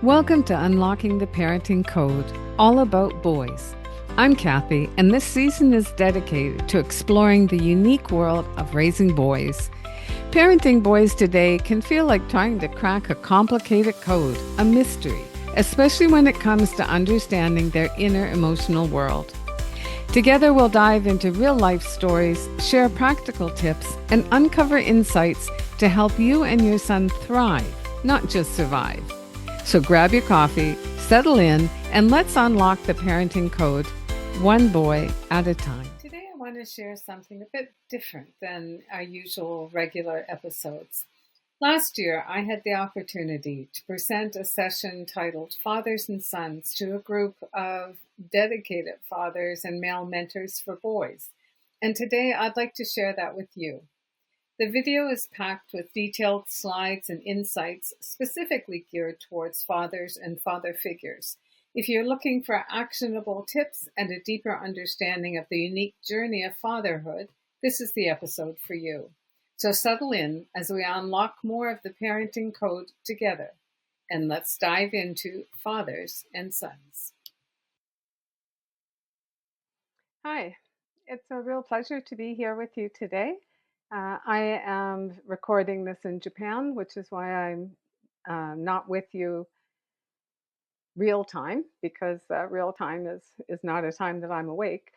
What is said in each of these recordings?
Welcome to Unlocking the Parenting Code, all about boys. I'm Kathy, and this season is dedicated to exploring the unique world of raising boys. Parenting boys today can feel like trying to crack a complicated code, a mystery, especially when it comes to understanding their inner emotional world. Together, we'll dive into real life stories, share practical tips, and uncover insights to help you and your son thrive, not just survive. So grab your coffee, settle in, and let's unlock the parenting code, one boy at a time. Today I want to share something a bit different than our usual regular episodes. Last year, I had the opportunity to present a session titled Fathers and Sons to a group of dedicated fathers and male mentors for boys. And today I'd like to share that with you. The video is packed with detailed slides and insights specifically geared towards fathers and father figures. If you're looking for actionable tips and a deeper understanding of the unique journey of fatherhood, this is the episode for you. So settle in as we unlock more of the parenting code together. And let's dive into fathers and sons. Hi, it's a real pleasure to be here with you today. I am recording this in Japan, which is why I'm not with you real time, because real time is not a time that I'm awake.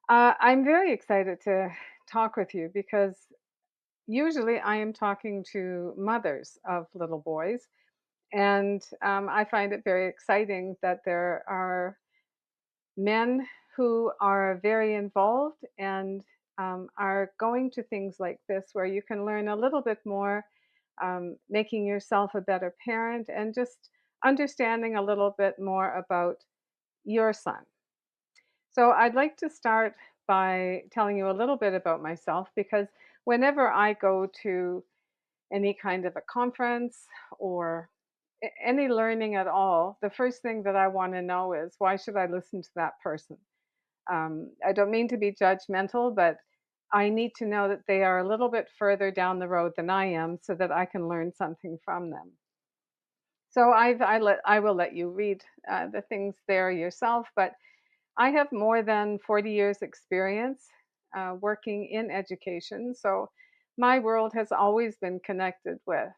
I'm very excited to talk with you because usually I am talking to mothers of little boys, and I find it very exciting that there are men who are very involved and are going to things like this where you can learn a little bit more, making yourself a better parent and just understanding a little bit more about your son. So, I'd like to start by telling you a little bit about myself because whenever I go to any kind of a conference or any learning at all, the first thing that I want to know is why should I listen to that person? I don't mean to be judgmental, but I need to know that they are a little bit further down the road than I am so that I can learn something from them. So I will let you read the things there yourself, but I have more than 40 years experience working in education. So my world has always been connected with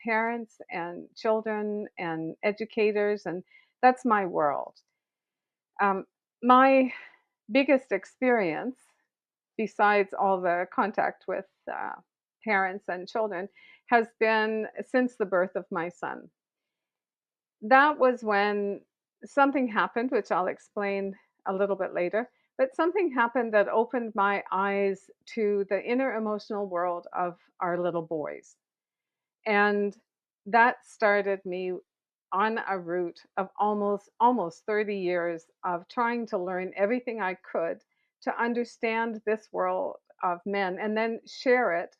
parents and children and educators, and that's my world. Um, my biggest experience, besides all the contact with parents and children, has been since the birth of my son. That was when something happened, which I'll explain a little bit later. But something happened that opened my eyes to the inner emotional world of our little boys. And that started me on a route of almost 30 years of trying to learn everything I could to understand this world of men and then share it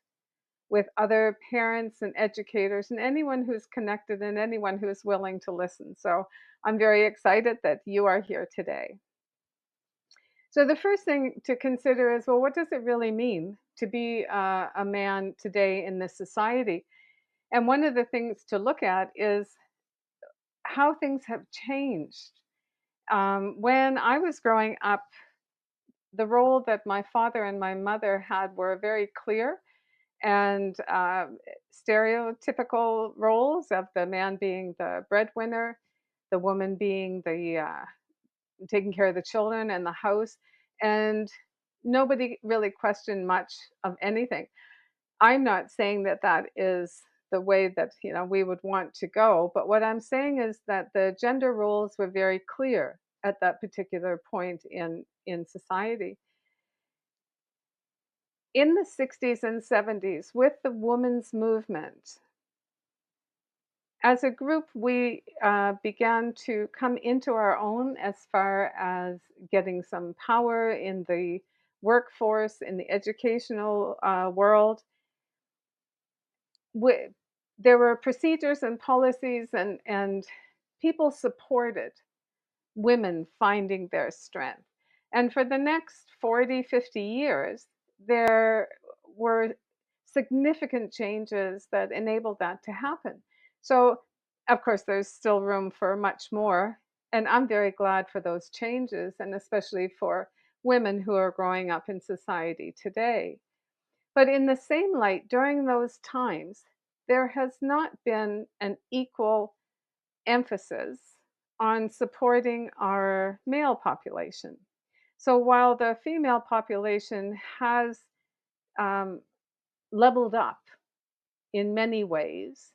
with other parents and educators and anyone who's connected and anyone who's willing to listen. So I'm very excited that you are here today. So the first thing to consider is, well, what does it really mean to be a man today in this society? And one of the things to look at is how things have changed. When I was growing up, the role that my father and my mother had were very clear and stereotypical roles of the man being the breadwinner, the woman being the taking care of the children and the house, and nobody really questioned much of anything. I'm not saying that that is the way that we would want to go, but what I'm saying is that the gender roles were very clear at that particular point in society. In the 60s and 70s, with the women's movement, as a group, we began to come into our own as far as getting some power in the workforce, in the educational world. We, there were procedures and policies, and people supported women finding their strength. And for the next 40, 50 years, there were significant changes that enabled that to happen. So Of course, there's still room for much more. And I'm very glad for those changes, and especially for women who are growing up in society today. But in the same light, during those times, there has not been an equal emphasis on supporting our male population. So while the female population has um, leveled up in many ways,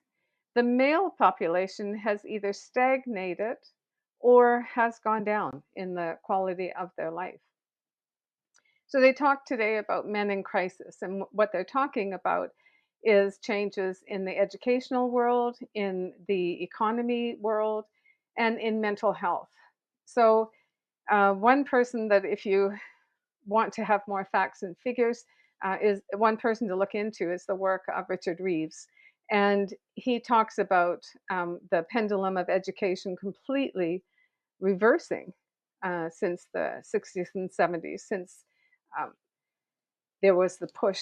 the male population has either stagnated or has gone down in the quality of their life. So they talk today about men in crisis, and what they're talking about is changes in the educational world, in the economy world, and in mental health. So, one person that, if you want to have more facts and figures, is one person to look into is the work of Richard Reeves. And he talks about the pendulum of education completely reversing since the 60s and 70s, since um, there was the push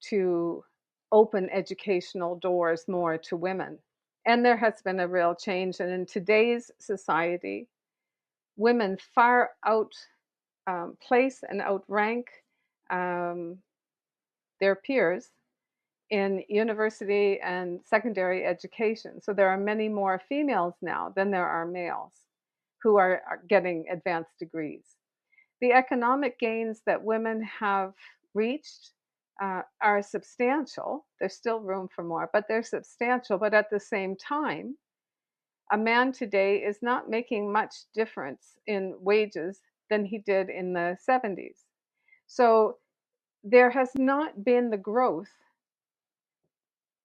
to open educational doors more to women. And there has been a real change. And in today's society, women far out place and outrank um, their peers in university and secondary education. So there are many more females now than there are males who are getting advanced degrees. The economic gains that women have reached are substantial. There's still room for more, but they're substantial. But at the same time, a man today is not making much difference in wages than he did in the 70s. So there has not been the growth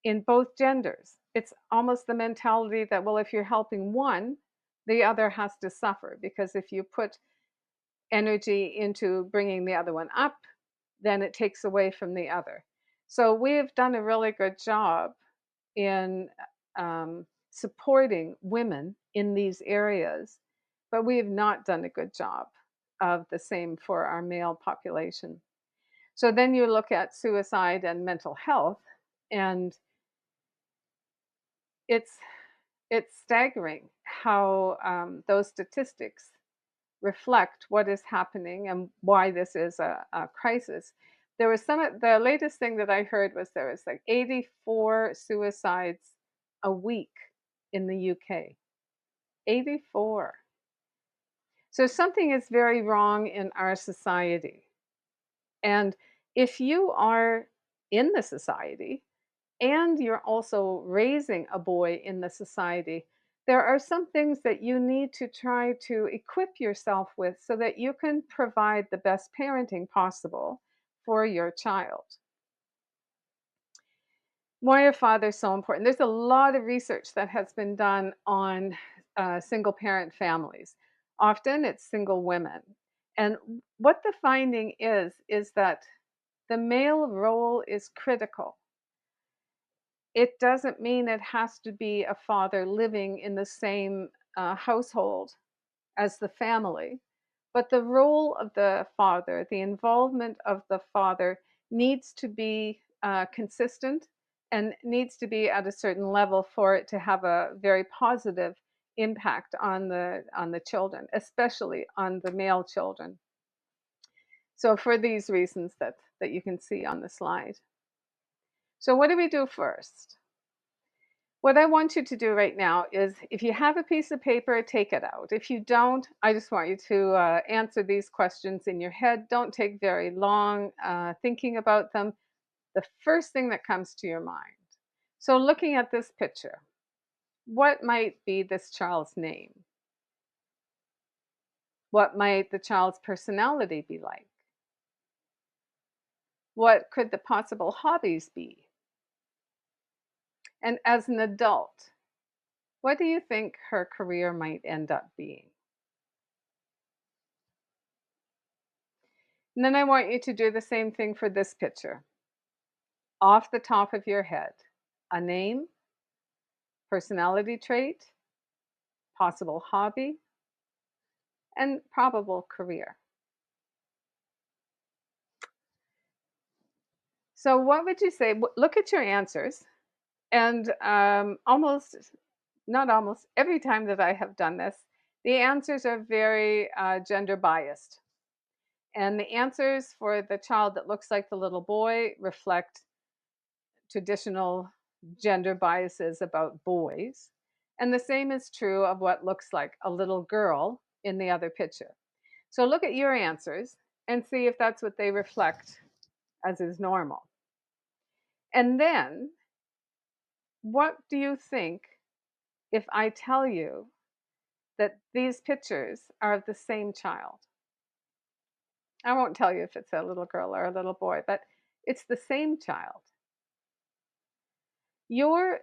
in both genders. It's almost the mentality that, well, if you're helping one, the other has to suffer, because if you put energy into bringing the other one up, then it takes away from the other. So we've done a really good job in supporting women in these areas, but we have not done a good job of the same for our male population. So then you look at suicide and mental health, and it's it's staggering how those statistics reflect what is happening and why this is a crisis. There was the latest thing that I heard was there was like 84 suicides a week in the UK. 84. So something is very wrong in our society. And if you are in the society and you're also raising a boy in the society, there are some things that you need to try to equip yourself with so that you can provide the best parenting possible for your child. Why are fathers so important? There's a lot of research that has been done on single parent families. Often it's single women. And what the finding is that the male role is critical. It doesn't mean it has to be a father living in the same household as the family, but the role of the father, the involvement of the father, needs to be consistent and needs to be at a certain level for it to have a very positive impact on the children, especially on the male children. So for these reasons that you can see on the slide. So what do we do first? What I want you to do right now is, if you have a piece of paper, take it out. If you don't, I just want you to answer these questions in your head. Don't take very long thinking about them. The first thing that comes to your mind. So, looking at this picture, what might be this child's name? What might the child's personality be like? What could the possible hobbies be? And as an adult, what do you think her career might end up being? And then I want you to do the same thing for this picture. Off the top of your head, a name, personality trait, possible hobby, and probable career. So, what would you say? Look at your answers and almost not almost, every time that I have done this, the answers are very gender biased. And the answers for the child that looks like the little boy reflect traditional gender biases about boys. And the same is true of what looks like a little girl in the other picture. So look at your answers and see if that's what they reflect as is normal. And then, what do you think if I tell you that these pictures are of the same child? I won't tell you if it's a little girl or a little boy, but it's the same child. Your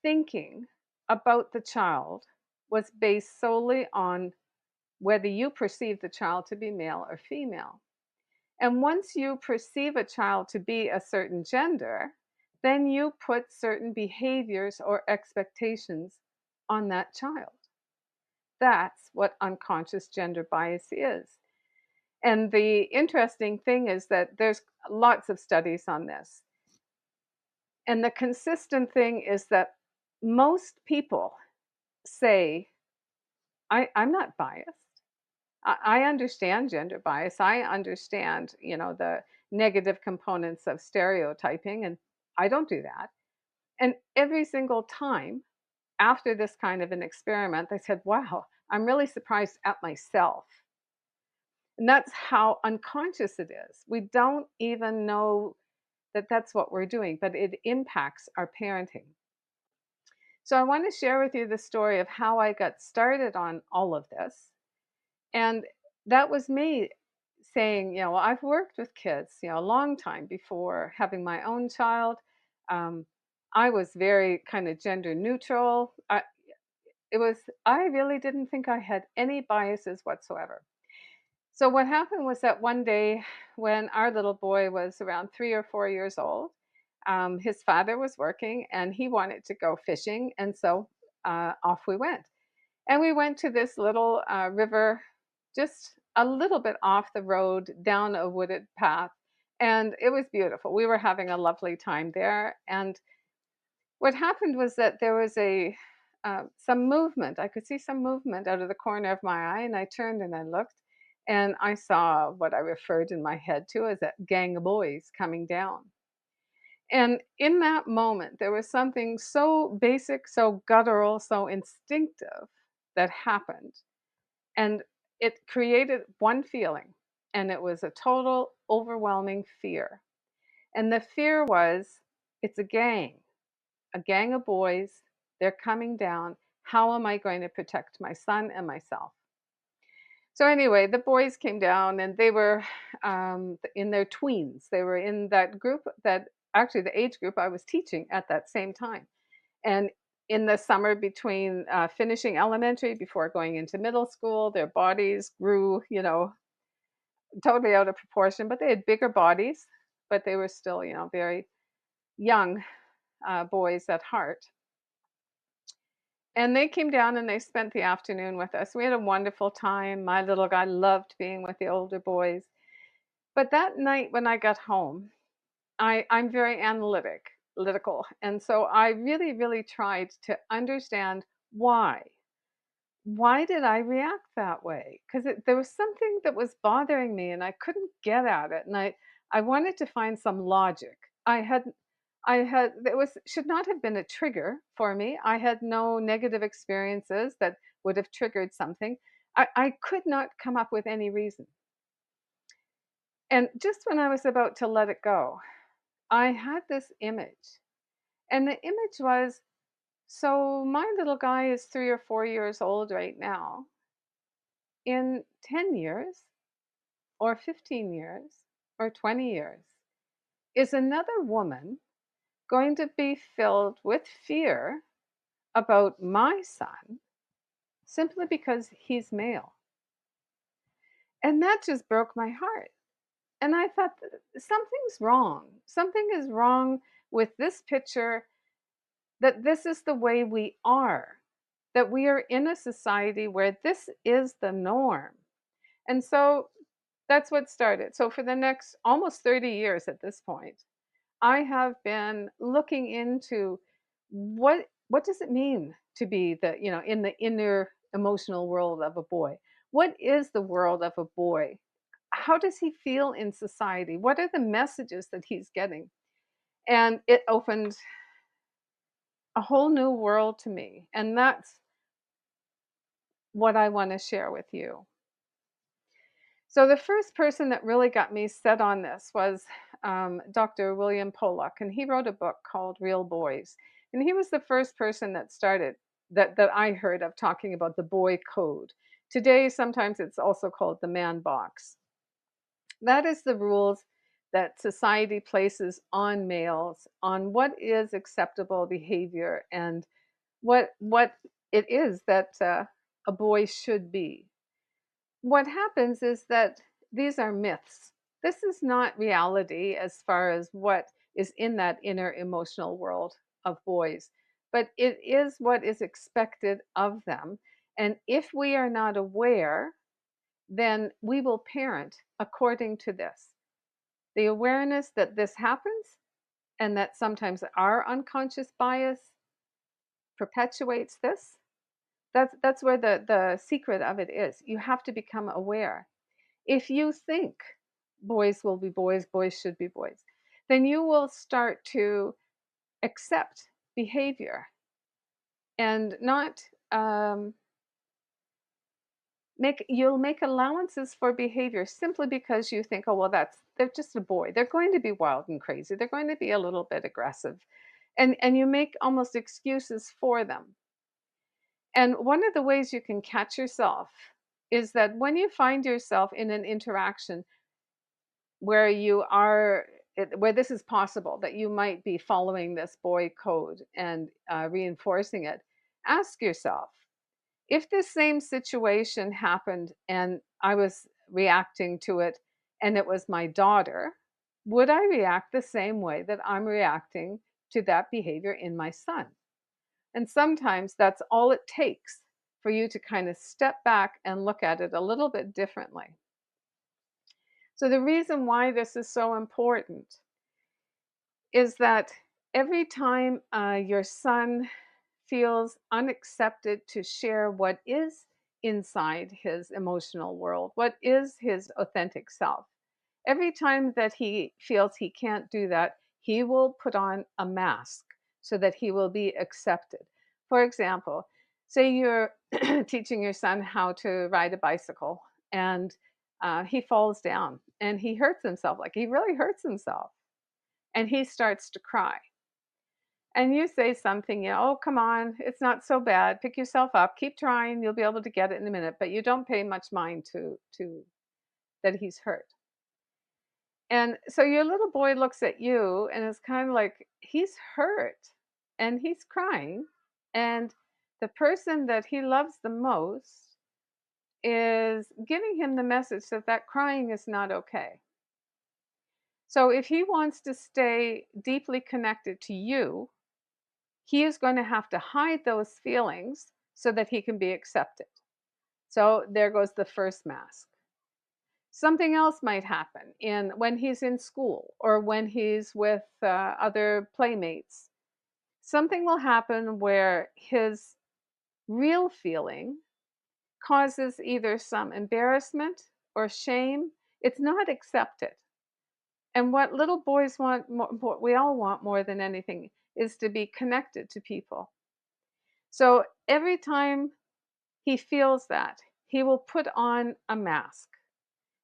thinking about the child was based solely on whether you perceive the child to be male or female. And once you perceive a child to be a certain gender, then you put certain behaviors or expectations on that child. That's what unconscious gender bias is. And the interesting thing is that there's lots of studies on this. And the consistent thing is that most people say, I'm not biased. I understand gender bias. I understand, the negative components of stereotyping, and I don't do that. And every single time after this kind of an experiment, they said, wow, I'm really surprised at myself. And that's how unconscious it is. We don't even know that that's what we're doing, but it impacts our parenting. So I want to share with you the story of how I got started on all of this. And that was me saying, I've worked with kids, a long time before having my own child. Um, I was very kind of gender neutral. I really didn't think I had any biases whatsoever. So what happened was that one day when our little boy was around 3 or 4 years old, his father was working and he wanted to go fishing. And so off we went. And we went to this little river, just a little bit off the road, down a wooded path. And it was beautiful. We were having a lovely time there. And what happened was that there was some movement. I could see some movement out of the corner of my eye, and I turned and I looked, and I saw what I referred in my head to as a gang of boys coming down. And in that moment, there was something so basic, so guttural, so instinctive that happened. And it created one feeling, and it was a total, overwhelming fear. And the fear was, it's a gang of boys. They're coming down. How am I going to protect my son and myself? So, anyway, the boys came down and they were in their tweens. They were in that group that actually the age group I was teaching at that same time. And in the summer between finishing elementary before going into middle school, their bodies grew, totally out of proportion, but they had bigger bodies, but they were still, very young boys at heart. And they came down and they spent the afternoon with us. We had a wonderful time. My little guy loved being with the older boys. But that night when I got home, I'm very analytical. And so I really, really tried to understand why. Why did I react that way? Because there was something that was bothering me and I couldn't get at it. And I wanted to find some logic. There was should not have been a trigger for me. I had no negative experiences that would have triggered something. I could not come up with any reason. And just when I was about to let it go, I had this image. And the image was, so my little guy is 3 or 4 years old right now. In 10 years, or 15 years, or 20 years, is another woman going to be filled with fear about my son simply because he's male? And that just broke my heart. And I thought, something's wrong. Something is wrong with this picture, that this is the way we are, that we are in a society where this is the norm. And so that's what started. So for the next almost 30 years at this point, I have been looking into what what does it mean to be in the inner emotional world of a boy? What is the world of a boy? How does he feel in society? What are the messages that he's getting? And it opened a whole new world to me. And that's what I want to share with you. So, the first person that really got me set on this was Dr. William Pollock, and he wrote a book called Real Boys. And he was the first person that started, that I heard of, talking about the boy code. Today, sometimes it's also called the man box. That is the rules that society places on males on what is acceptable behavior and what it is that a boy should be. What happens is that these are myths. This is not reality as far as what is in that inner emotional world of boys, but it is what is expected of them. And if we are not aware, then we will parent according to this. The awareness that this happens and that sometimes our unconscious bias perpetuates this. That's where the secret of it is. You have to become aware. If you think boys will be boys, boys should be boys, then you will start to accept behavior and not you'll make allowances for behavior simply because you think, oh well, they're just a boy. They're going to be wild and crazy. They're going to be a little bit aggressive. And you make almost excuses for them. And one of the ways you can catch yourself is that when you find yourself in an interaction where where this is possible, that you might be following this boy code and reinforcing it, ask yourself, if this same situation happened and I was reacting to it and it was my daughter, would I react the same way that I'm reacting to that behavior in my son? And sometimes that's all it takes for you to kind of step back and look at it a little bit differently. So, the reason why this is so important is that every time your son feels unaccepted to share what is inside his emotional world, what is his authentic self, every time that he feels he can't do that, he will put on a mask so that he will be accepted. For example, say you're teaching your son how to ride a bicycle and he falls down and he hurts himself, like he really hurts himself, and he starts to cry. And you say something, oh, come on, it's not so bad. Pick yourself up, keep trying, you'll be able to get it in a minute. But you don't pay much mind to that he's hurt. And so your little boy looks at you and is kind of like, he's hurt and he's crying. And the person that he loves the most is giving him the message that that crying is not okay. So if he wants to stay deeply connected to you, he is going to have to hide those feelings so that he can be accepted. So there goes the first mask. Something else might happen when he's in school or when he's with other playmates. Something will happen where his real feeling causes either some embarrassment or shame. It's not accepted. And what little boys want, what we all want more than anything, is to be connected to people. So every time he feels that, he will put on a mask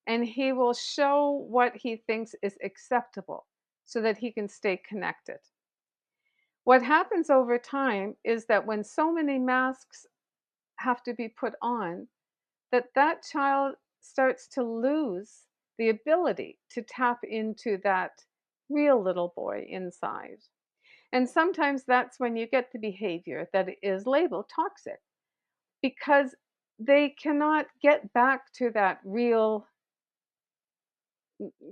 and he will show what he thinks is acceptable so that he can stay connected. What happens over time is that when so many masks have to be put on, that child starts to lose the ability to tap into that real little boy inside. And sometimes that's when you get the behavior that is labeled toxic, because they cannot get back to that real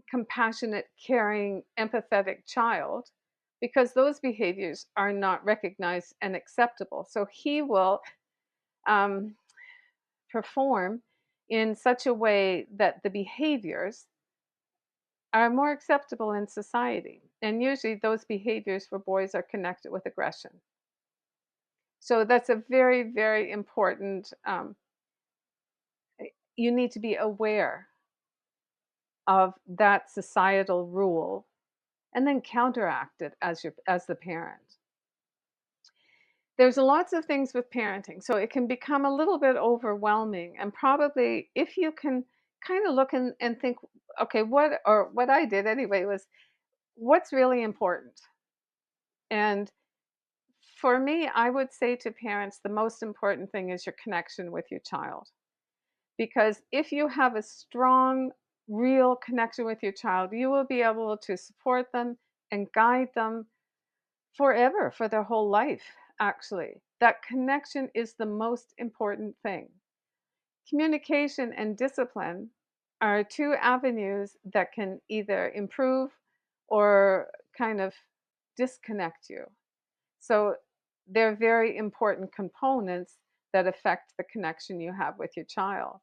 compassionate, caring, empathetic child because those behaviors are not recognized and acceptable. So he will um, perform in such a way that the behaviors are more acceptable in society. And usually those behaviors for boys are connected with aggression. So that's a very, very important. You need to be aware of that societal rule and then counteract it as the parent. There's lots of things with parenting, so it can become a little bit overwhelming. And probably if you can kind of look and think, okay, what I did anyway was what's really important. And for me, I would say to parents, the most important thing is your connection with your child. Because if you have a strong, real connection with your child, you will be able to support them and guide them forever, for their whole life, actually. That connection is the most important thing. Communication and discipline are two avenues that can either improve or kind of disconnect you. So they're very important components that affect the connection you have with your child.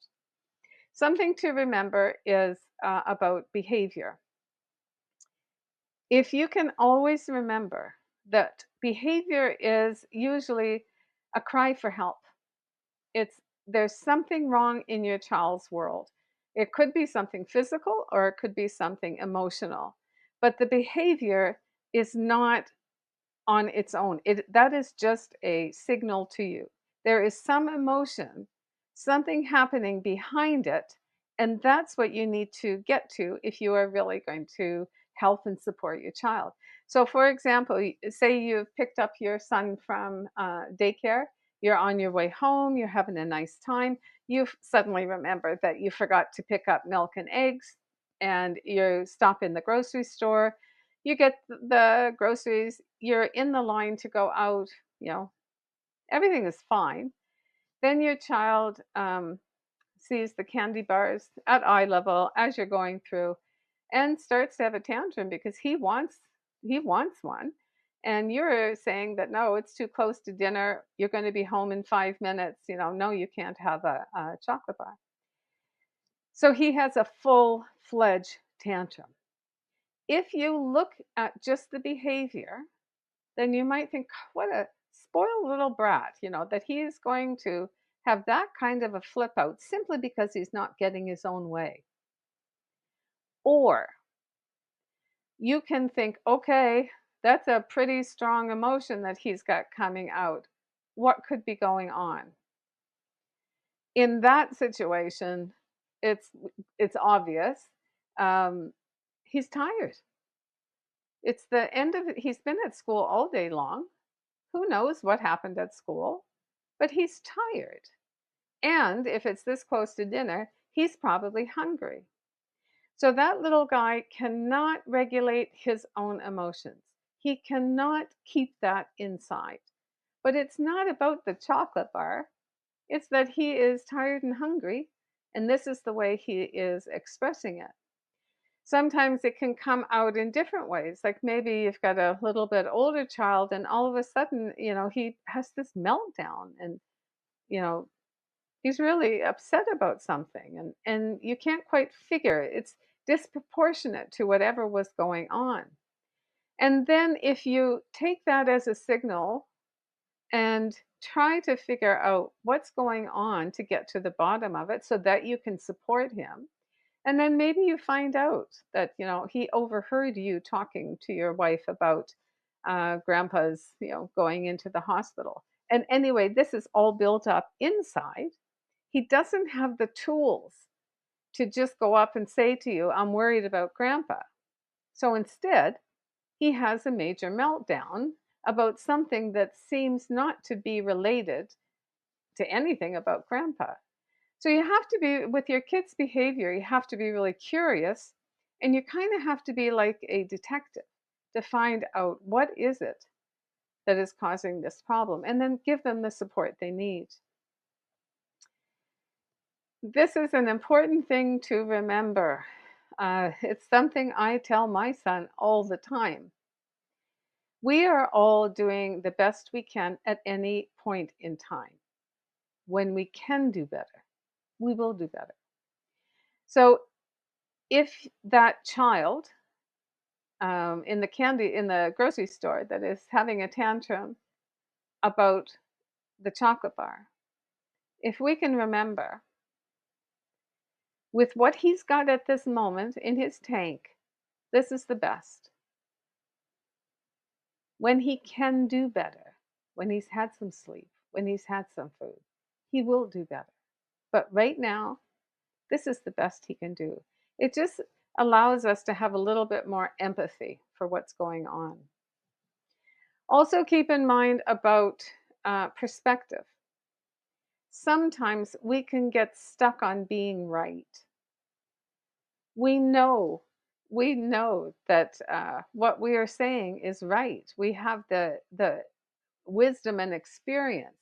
Something to remember is about behavior. If you can always remember that behavior is usually a cry for help, it's there's something wrong in your child's world. It could be something physical or it could be something emotional, but the behavior is not on its own. That is just a signal to you. There is some emotion, something happening behind it, and that's what you need to get to if you are really going to help and support your child. So, for example, say you've picked up your son from daycare, you're on your way home, you're having a nice time, you've suddenly remembered that you forgot to pick up milk and eggs, and you stop in the grocery store, you get the groceries, you're in the line to go out, you know, everything is fine. Then your child sees the candy bars at eye level as you're going through and starts to have a tantrum because he wants one. And you're saying that no, it's too close to dinner. You're going to be home in 5 minutes. No, you can't have a chocolate bar. So he has a full fledged tantrum. If you look at just the behavior, then you might think, what a spoiled little brat, that he is going to have that kind of a flip out simply because he's not getting his own way. Or you can think, okay, that's a pretty strong emotion that he's got coming out. What could be going on? In that situation, it's it's obvious. Um, he's tired. It's the end of it. He's been at school all day long. Who knows what happened at school? But he's tired. And if it's this close to dinner, he's probably hungry. So that little guy cannot regulate his own emotions. He cannot keep that inside. But it's not about the chocolate bar, it's that he is tired and hungry, and this is the way he is expressing it. Sometimes it can come out in different ways. Like maybe you've got a little bit older child, and all of a sudden, he has this meltdown, and, you know, he's really upset about something, and you can't quite figure it. It's disproportionate to whatever was going on. And then if you take that as a signal and try to figure out what's going on to get to the bottom of it so that you can support him, and then maybe you find out that, he overheard you talking to your wife about grandpa's, going into the hospital. And anyway, this is all built up inside. He doesn't have the tools to just go up and say to you, I'm worried about grandpa. So instead, he has a major meltdown about something that seems not to be related to anything about grandpa. So you have to be, with your kids' behavior, you have to be really curious, and you kind of have to be like a detective to find out what is it that is causing this problem and then give them the support they need. This is an important thing to remember. It's something I tell my son all the time. We are all doing the best we can at any point in time. When we can do better, we will do better. So if that child in the grocery store that is having a tantrum about the chocolate bar, if we can remember with what he's got at this moment in his tank, this is the best. When he can do better, when he's had some sleep, when he's had some food, he will do better. But right now, this is the best he can do. It just allows us to have a little bit more empathy for what's going on. Also, keep in mind about perspective. Sometimes we can get stuck on being right. We know, we know that what we are saying is right. We have the wisdom and experience,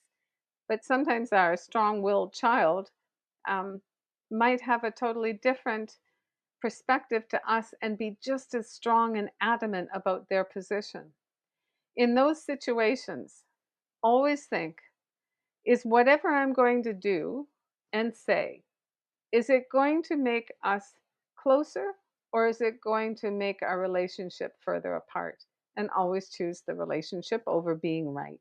but sometimes our strong-willed child um, might have a totally different perspective to us and be just as strong and adamant about their position. In those situations, always think, is whatever I'm going to do and say, is it going to make us closer or is it going to make our relationship further apart? And always choose the relationship over being right.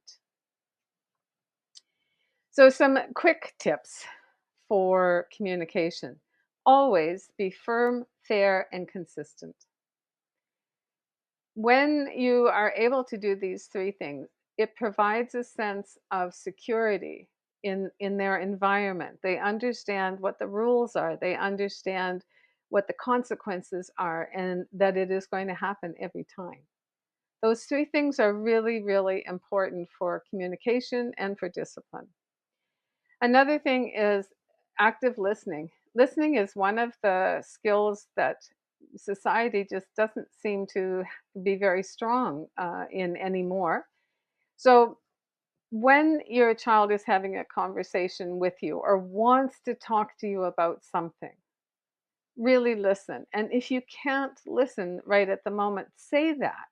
So, some quick tips for communication: always be firm, fair, and consistent. When you are able to do these three things, it provides a sense of security in their environment. They understand what the rules are, they understand what the consequences are, and that it is going to happen every time. Those three things are really, really important for communication and for discipline. Another thing is active listening. Listening is one of the skills that society just doesn't seem to be very strong in anymore. So, when your child is having a conversation with you or wants to talk to you about something, really listen. And if you can't listen right at the moment, say that.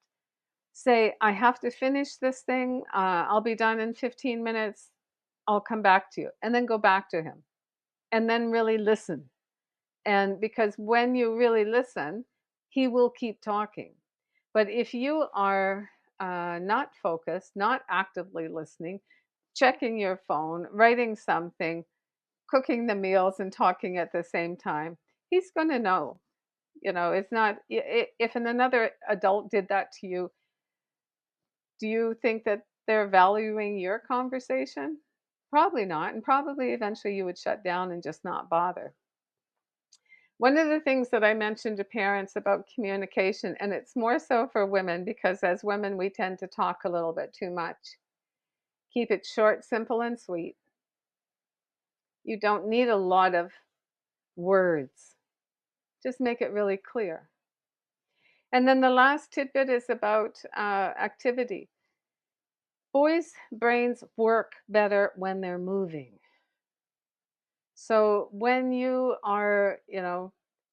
Say, I have to finish this thing. I'll be done in 15 minutes. I'll come back to you. And then go back to him. And then really listen. And because when you really listen, he will keep talking. But if you are not focused, not actively listening, checking your phone, writing something, cooking the meals, and talking at the same time, he's going to know. It's not, if another adult did that to you, do you think that they're valuing your conversation? Probably not. And probably eventually you would shut down and just not bother. One of the things that I mentioned to parents about communication, and it's more so for women because as women we tend to talk a little bit too much. Keep it short, simple, and sweet. You don't need a lot of words. Just make it really clear. And then the last tidbit is about activity. Boys' brains work better when they're moving. So when you are,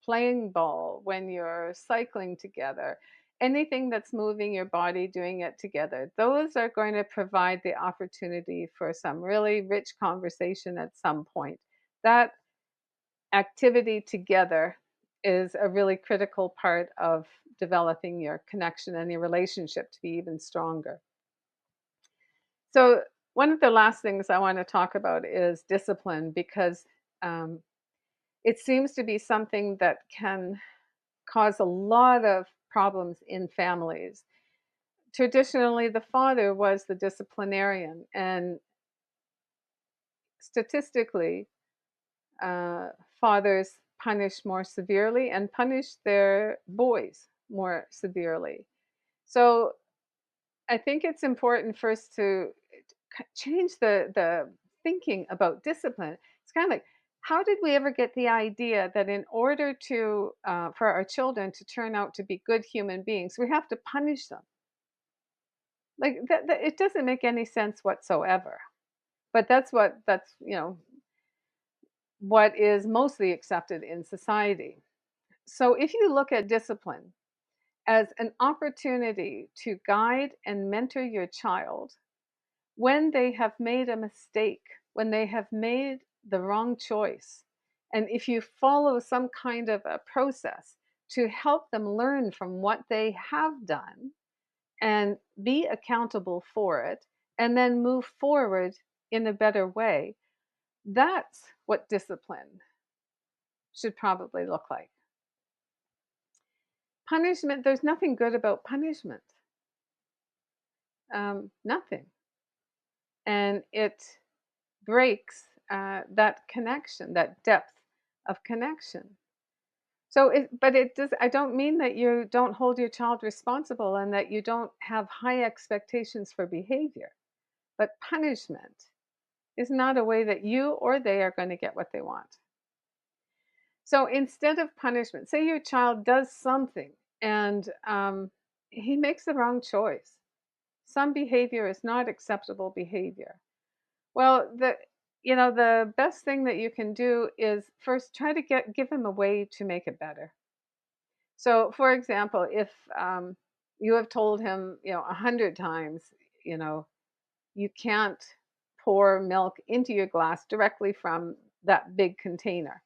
playing ball, when you're cycling together, anything that's moving your body, doing it together, those are going to provide the opportunity for some really rich conversation at some point. That activity together is a really critical part of developing your connection and your relationship to be even stronger. So, one of the last things I want to talk about is discipline because um, it seems to be something that can cause a lot of problems in families. Traditionally, the father was the disciplinarian, and statistically, uh, fathers punish more severely and punish their boys more severely. So I think it's important first to change the thinking about discipline. It's kind of like, how did we ever get the idea that in order to for our children to turn out to be good human beings, we have to punish them? Like that it doesn't make any sense whatsoever. But that's what is mostly accepted in society. So if you look at discipline as an opportunity to guide and mentor your child when they have made a mistake, when they have made the wrong choice, and if you follow some kind of a process to help them learn from what they have done and be accountable for it, and then move forward in a better way. That's what discipline should probably look like. Punishment, there's nothing good about punishment. Nothing. And it breaks that connection, that depth of connection. So, but it does. I don't mean that you don't hold your child responsible and that you don't have high expectations for behavior. But punishment is not a way that you or they are going to get what they want. So instead of punishment, say your child does something and he makes the wrong choice. Some behavior is not acceptable behavior. Well, the best thing that you can do is first try to give him a way to make it better. So, for example, if you have told him, 100 times, you know, you can't pour milk into your glass directly from that big container,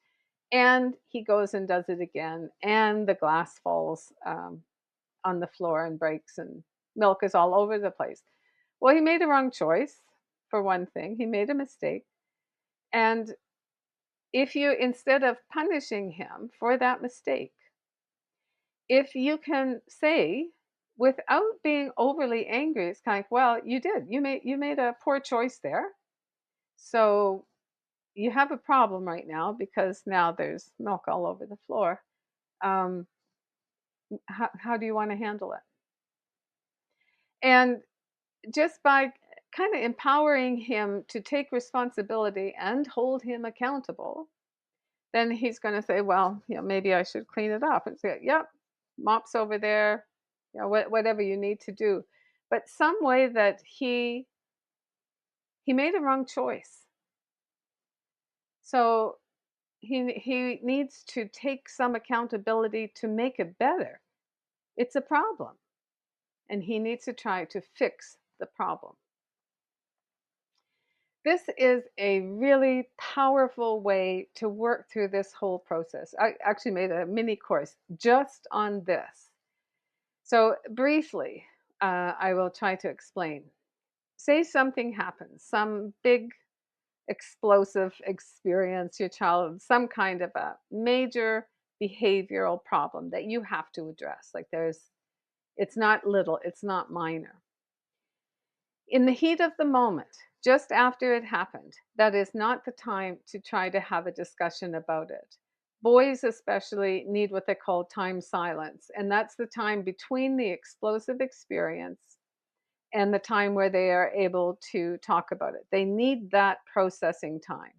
and he goes and does it again, and the glass falls on the floor and breaks, and milk is all over the place. Well, he made a wrong choice, for one thing. He made a mistake. And if you, instead of punishing him for that mistake, if you can say, without being overly angry, it's kind of like, well, you made a poor choice there. So you have a problem right now because now there's milk all over the floor. Um, how do you want to handle it? And just by kind of empowering him to take responsibility and hold him accountable, then he's going to say, well, maybe I should clean it up and say, yep, mops over there, whatever you need to do. But some way that he made a wrong choice. So he needs to take some accountability to make it better. It's a problem, and he needs to try to fix the problem. This is a really powerful way to work through this whole process. I actually made a mini course just on this. So, briefly, I will try to explain. Say something happens, some big explosive experience, your child, some kind of a major behavioral problem that you have to address. Like it's not little, it's not minor. In the heat of the moment, just after it happened, that is not the time to try to have a discussion about it. Boys, especially, need what they call time silence, and that's the time between the explosive experience and the time where they are able to talk about it. They need that processing time.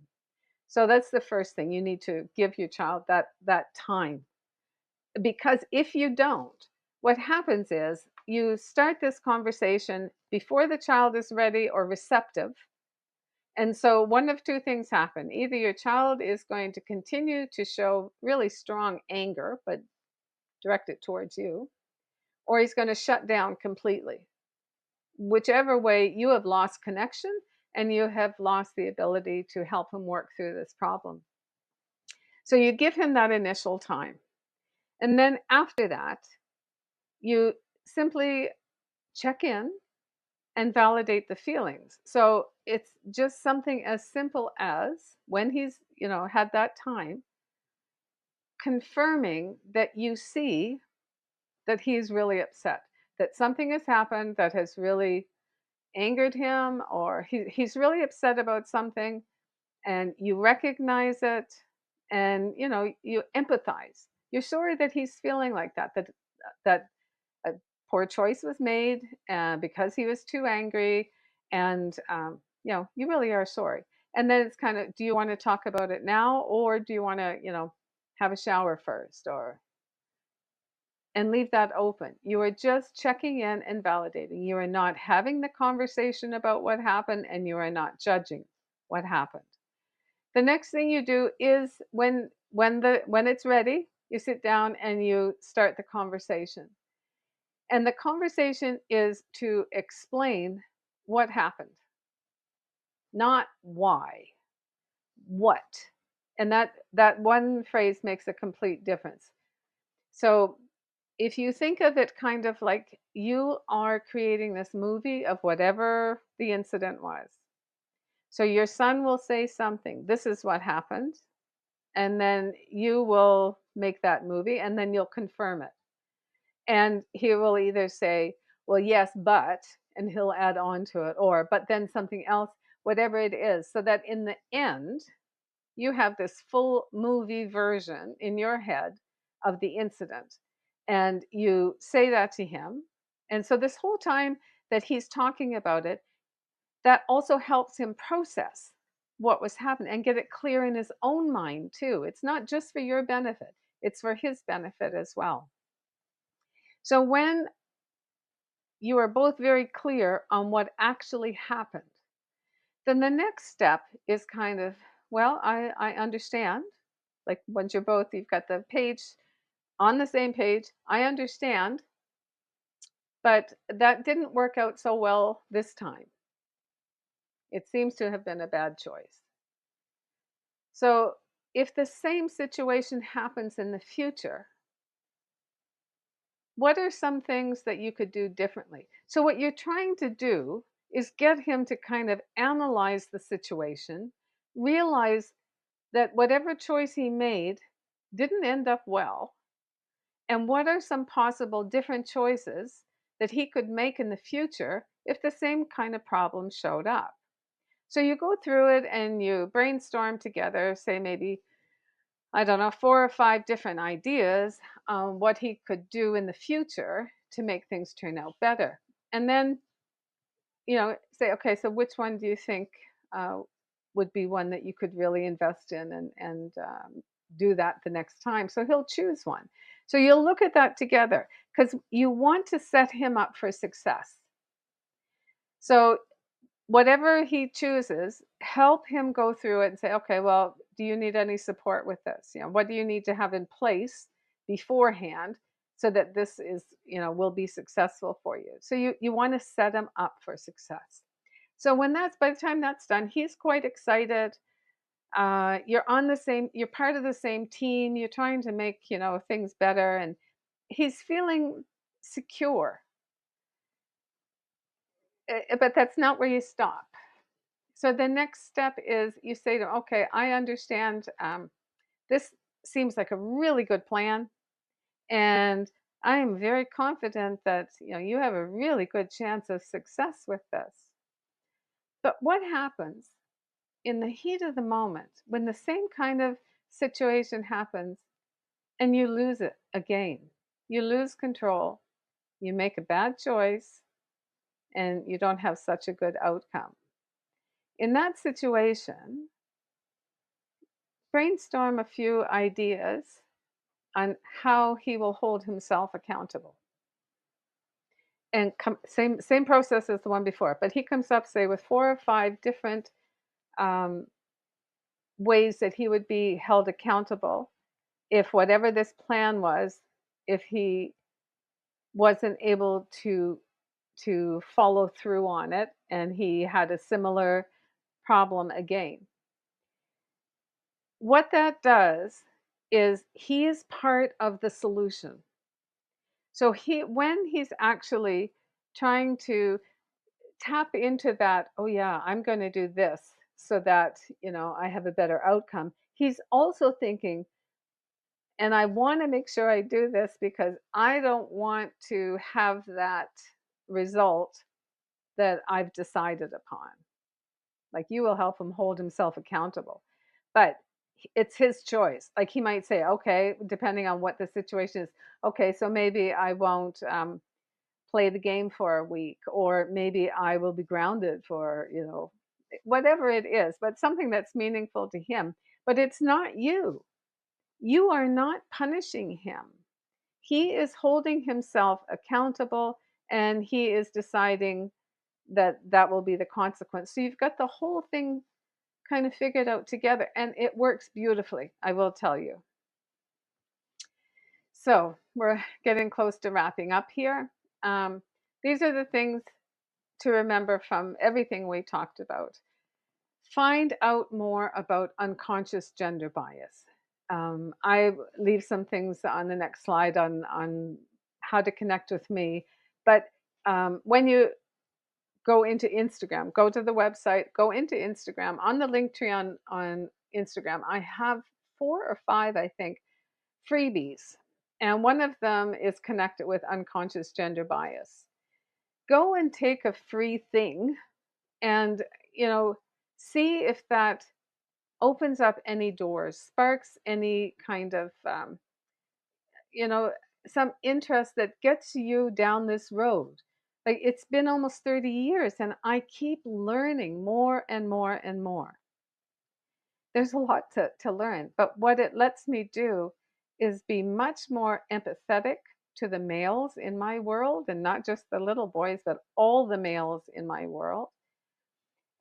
So that's the first thing. You need to give your child that time, because if you don't, what happens is you start this conversation before the child is ready or receptive. And so one of two things happen. Either your child is going to continue to show really strong anger, but direct it towards you, or he's going to shut down completely. Whichever way, you have lost connection and you have lost the ability to help him work through this problem. So you give him that initial time. And then after that, you simply check in and validate the feelings. So it's just something as simple as, when he's, had that time, confirming that you see that he's really upset, that something has happened that has really angered him, or he's really upset about something, and you recognize it, and you empathize. You're sorry that he's feeling like that a poor choice was made because he was too angry, and you really are sorry. And then it's kind of, do you want to talk about it now, or do you want to have a shower first, or and leave that open. You are just checking in and validating. You are not having the conversation about what happened, and you are not judging what happened. The next thing you do is, when it's ready, you sit down and you start the conversation. And the conversation is to explain what happened, not why. What? And that one phrase makes a complete difference. So if you think of it kind of like you are creating this movie of whatever the incident was. So your son will say something, this is what happened, and then you will make that movie and then you'll confirm it. And he will either say, well, yes, but, and he'll add on to it, or, but then something else, whatever it is, so that in the end, you have this full movie version in your head of the incident. And you say that to him. And so this whole time that he's talking about it, that also helps him process what was happening and get it clear in his own mind too. It's not just for your benefit, it's for his benefit as well. So when you are both very clear on what actually happened, then the next step is kind of, well, I understand. Like once you're both, you've got the page on the same page, I understand, but that didn't work out so well this time. It seems to have been a bad choice. So if the same situation happens in the future, what are some things that you could do differently? So, what you're trying to do is get him to kind of analyze the situation, realize that whatever choice he made didn't end up well, and what are some possible different choices that he could make in the future if the same kind of problem showed up. So, you go through it and you brainstorm together, say maybe I don't know, 4 or 5 different ideas on what he could do in the future to make things turn out better. And then, say, okay, so which one do you think uh, would be one that you could really invest in and do that the next time? So he'll choose one. So you'll look at that together because you want to set him up for success. So whatever he chooses, help him go through it and say, okay, well, do you need any support with this? What do you need to have in place beforehand so that this is, will be successful for you? So you want to set him up for success. So by the time that's done, he's quite excited. You're part of the same team. You're trying to make, things better, and he's feeling secure. But that's not where you stop. So the next step is you say to them, okay, I understand. This seems like a really good plan. And I am very confident that you have a really good chance of success with this. But what happens in the heat of the moment when the same kind of situation happens and you lose it again? You lose control, you make a bad choice, and you don't have such a good outcome. In that situation, brainstorm a few ideas on how he will hold himself accountable. And same process as the one before, but he comes up, say, with 4 or 5 different um, ways that he would be held accountable if whatever this plan was, if he wasn't able to follow through on it, and he had a similar problem again. What that does is he is part of the solution. So when he's actually trying to tap into that, oh yeah, I'm going to do this so that, I have a better outcome. He's also thinking, and I want to make sure I do this because I don't want to have that result that I've decided upon. Like you will help him hold himself accountable. But it's his choice. Like he might say, okay, depending on what the situation is, okay, so maybe I won't play the game for a week, or maybe I will be grounded for, whatever it is, but something that's meaningful to him. But it's not you. You are not punishing him. He is holding himself accountable, and he is deciding that that will be the consequence. So you've got the whole thing kind of figured out together, and it works beautifully, I will tell you. So we're getting close to wrapping up here. Um, these are the things to remember from everything we talked about. Find out more about unconscious gender bias. I leave some things on the next slide on how to connect with me. But when you go into Instagram, go to the website, go into Instagram. On the link tree on Instagram, I have 4 or 5, I think, freebies. And one of them is connected with unconscious gender bias. Go and take a free thing and, you know, see if that opens up any doors, sparks any kind of, you know, some interest that gets you down this road. Like it's been almost 30 years and I keep learning more and more and more. There's a lot to learn, but what it lets me do is be much more empathetic to the males in my world and not just the little boys, but all the males in my world,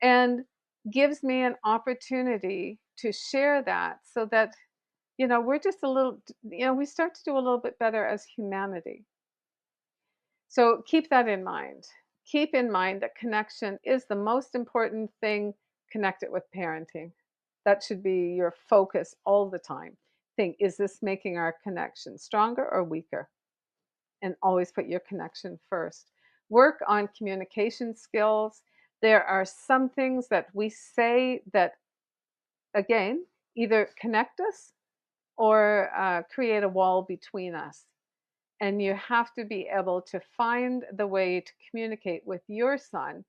and gives me an opportunity to share that so that, we're just a little, we start to do a little bit better as humanity. So keep that in mind. Keep in mind that connection is the most important thing connected with parenting. That should be your focus all the time. Think, is this making our connection stronger or weaker? And always put your connection first. Work on communication skills. There are some things that we say that, again, either connect us or create a wall between us. And you have to be able to find the way to communicate with your son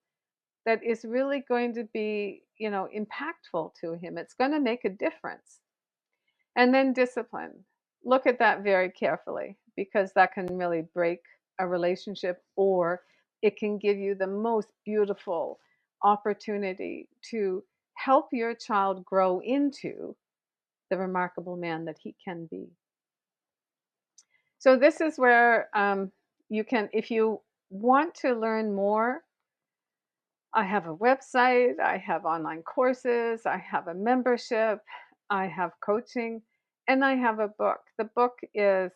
that is really going to be, impactful to him. It's going to make a difference. And then discipline. Look at that very carefully because that can really break a relationship, or it can give you the most beautiful opportunity to help your child grow into the remarkable man that he can be. So this is where you can, if you want to learn more, I have a website, I have online courses, I have a membership, I have coaching, and I have a book. The book is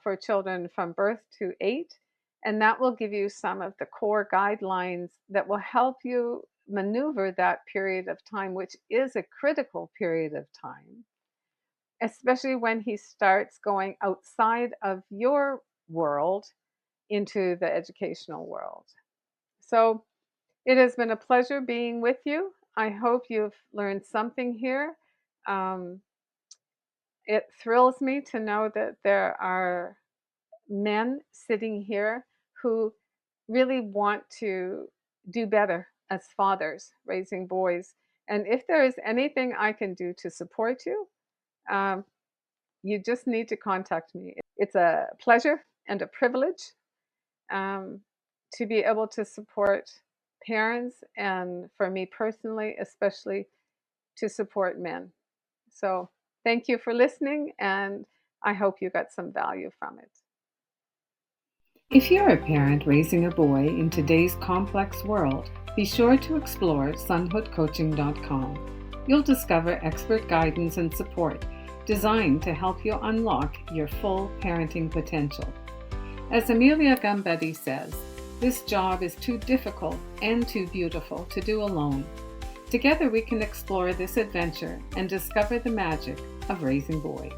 for children from birth to 8, and that will give you some of the core guidelines that will help you maneuver that period of time, which is a critical period of time, especially when he starts going outside of your world into the educational world. So it has been a pleasure being with you. I hope you've learned something here. Um, it thrills me to know that there are men sitting here who really want to do better as fathers raising boys. And if there is anything I can do to support you, um, you just need to contact me. It's a pleasure and a privilege um, to be able to support parents, and for me personally, especially to support men. So, thank you for listening, and I hope you got some value from it. If you're a parent raising a boy in today's complex world, be sure to explore sonhoodcoaching.com. You'll discover expert guidance and support designed to help you unlock your full parenting potential. As Amelia Gambetti says, this job is too difficult and too beautiful to do alone. Together we can explore this adventure and discover the magic of raising boys.